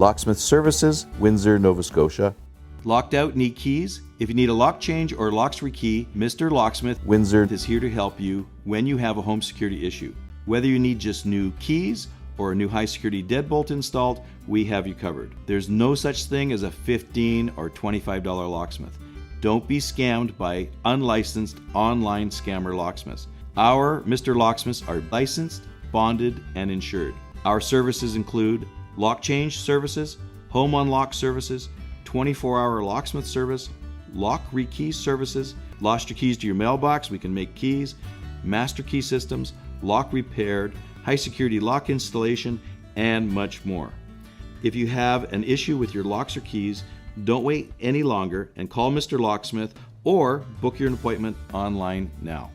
Locksmith Services Windsor Nova Scotia. Locked out, need keys? If you need a lock change or locks rekey, Mr. Locksmith Windsor is here to help you when you have a home security issue. Whether you need just new keys or a new high security deadbolt installed, we have you covered. There's no such thing as a $15 or $25 locksmith. Don't be scammed by unlicensed online scammer locksmiths. Our Mr. Locksmiths are licensed, bonded, and insured. Our services include lock change services, home unlock services, 24-hour locksmith service, lock rekey services, lost your keys to your mailbox, we can make keys, master key systems, lock repaired, high security lock installation, and much more. If you have an issue with your locks or keys, don't wait any longer and call Mr. Locksmith or book your appointment online now.